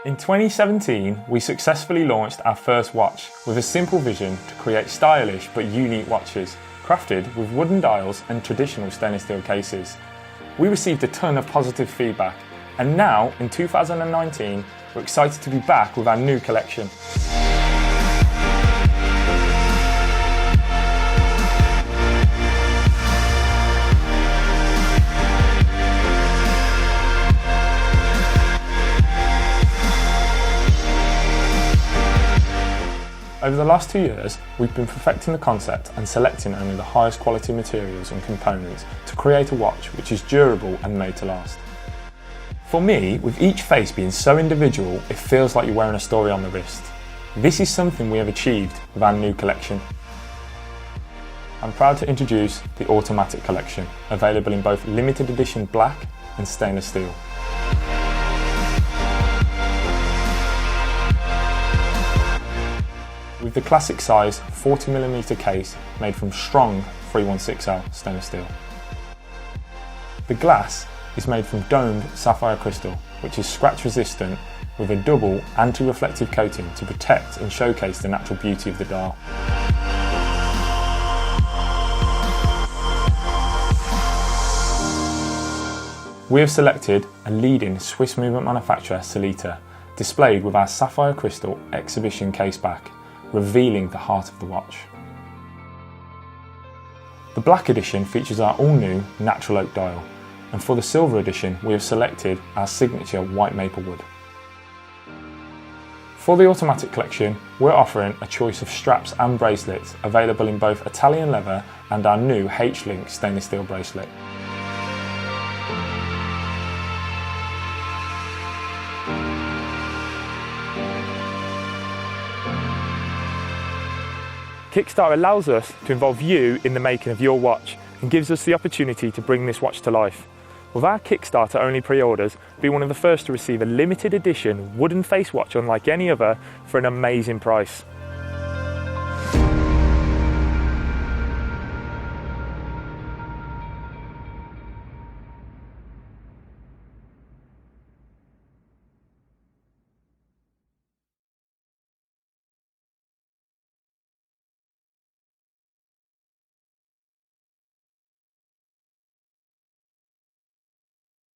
In 2017, we successfully launched our first watch with a simple vision to create stylish but unique watches, crafted with wooden dials and traditional stainless steel cases. We received a ton of positive feedback, and now, in 2019, we're excited to be back with our new collection. Over the last 2 years, we've been perfecting the concept and selecting only the highest quality materials and components to create a watch which is durable and made to last. For me, with each face being so individual, it feels like you're wearing a story on the wrist. This is something we have achieved with our new collection. I'm proud to introduce the Automatic collection, available in both limited edition black and stainless steel. With the classic size 40mm case made from strong 316L stainless steel. The glass is made from domed sapphire crystal, which is scratch resistant with a double anti-reflective coating to protect and showcase the natural beauty of the dial. We have selected a leading Swiss movement manufacturer, Sellita, displayed with our sapphire crystal exhibition case back, revealing the heart of the watch. The black edition features our all-new natural oak dial, and for the silver edition we have selected our signature white maple wood. For the Automatic collection, we're offering a choice of straps and bracelets available in both Italian leather and our new H-Link stainless steel bracelet. Kickstarter allows us to involve you in the making of your watch and gives us the opportunity to bring this watch to life. With our Kickstarter only pre-orders, be one of the first to receive a limited edition wooden face watch unlike any other for an amazing price.